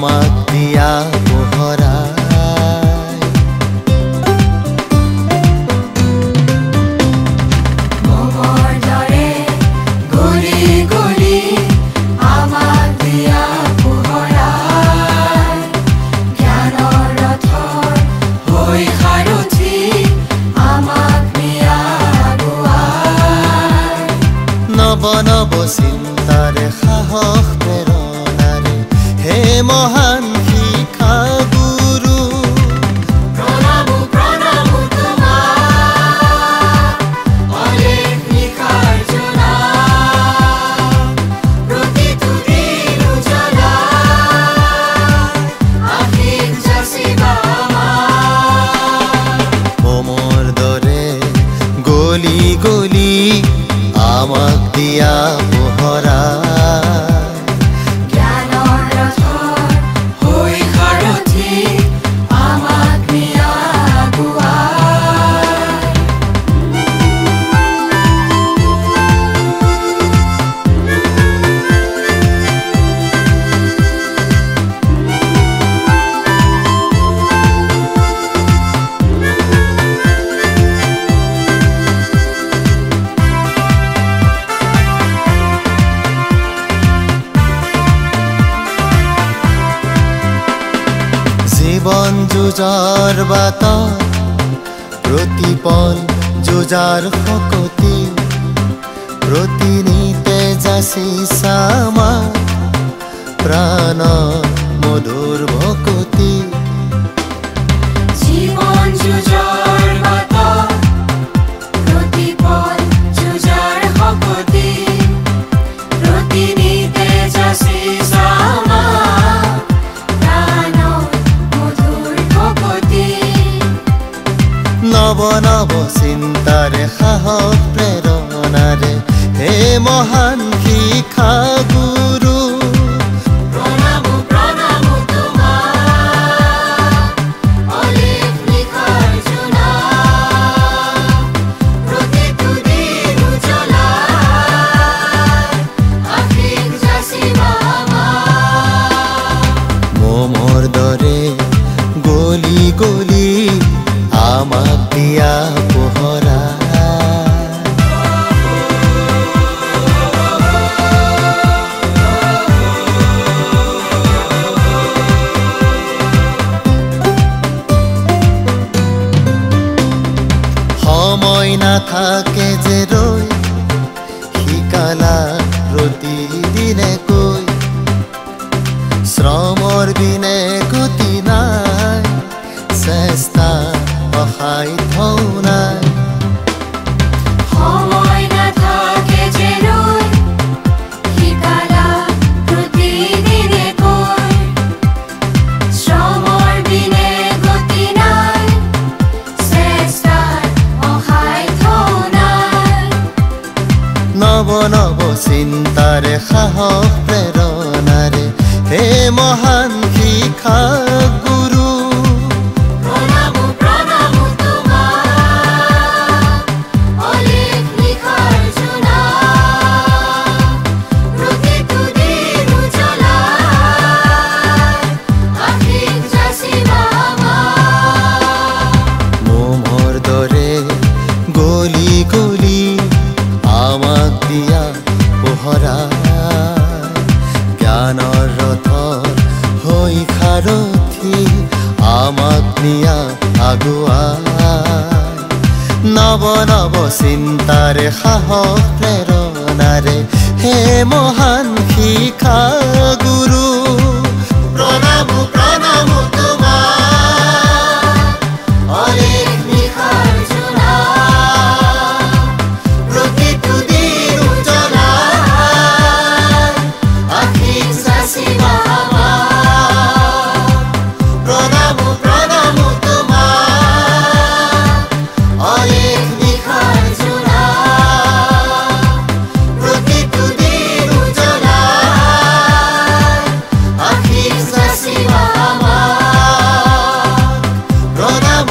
আমাক দিয়া পোহৰাই মমৰ দৰে গলি গলি আমাক দিয়া পোহৰাই জ্ঞানৰ ৰথৰ হৈ সাৰথি আমাক নিয়া আগুৱাই নব নব চিন্তাৰে সাহস প্ৰেৰণাৰে হে মহান শিক্ষা গুৰু প্ৰণাম প্ৰণাম তোমাক অলেখ নিশাৰ জনা প্ৰতিটো দিন উজলা আশীষ যাচিবা মমৰ দৰে গলি গলি আমাক দিয়া পোহৰাই জ্ঞানৰ ৰথৰ হৈ সাৰথি আমাক নিয়া আগুৱাই জীৱন যুঁজৰ বাটত প্ৰতিপল যুঁজাৰ শকতি প্ৰতিনিতে যাচিছা আমাৰ প্ৰাণ মধুৰ ভকতি জীৱন যুঁজৰ বাটত প্ৰতিপল যুঁজাৰ শকতি প্ৰতিনিতে যাচিছা আমাক প্ৰাণৰ মধুৰ ভকতি নব নব চিন্তাৰে সাহস প্ৰেৰণাৰে হে মহান শিক্ষা গুৰু প্ৰণাম প্ৰণাম তোমাক অলেখ নিশাৰ জনা প্ৰতিটো দিন উজলা আশীষ যাচিবা মমৰ দৰে গলি গলি আমাক দিয়া পোহৰাই সময় নাথাকে যে ৰৈ শিকালা প্ৰতিদিনে কৈ শ্ৰমৰ বিনে গতি নাই চেষ্টা অসাধ্যও নাই সময় নাথাকে যে ৰৈ শিকালা প্ৰতিদিনে কৈ শ্ৰমৰ বিনে গতি নাই চেষ্টাৰ অসাধ্যও নাই নব নব চিন্তাৰে সাহস প্ৰেৰণাৰে হে মহান শিক্ষা গুৰু প্ৰণাম প্ৰণাম তোমাক অলেখ নিশাৰ জনা প্ৰতিটো দিন উজলা আশীষ যাচিবা মমৰ দৰে গলি গলি আমাক দিয়া পোহৰাই জ্ঞানৰ ৰথৰ হৈ সাৰথি আমাক নিয়া আগুৱাই নব নব চিন্তাৰে সাহস প্ৰেৰণাৰে হে মহান শিক্ষা গুৰু প্ৰণাম প্ৰণাম তোমাক অলেখ নিশাৰ জনা প্ৰতিটো দিন উজলা আশীষ যাচিবা প্ৰণাম প্ৰণাম তোমাক অলেখ নিশাৰ জনা প্ৰতিটো দিন উজলা আশীষ যাচিবা প্ৰণাম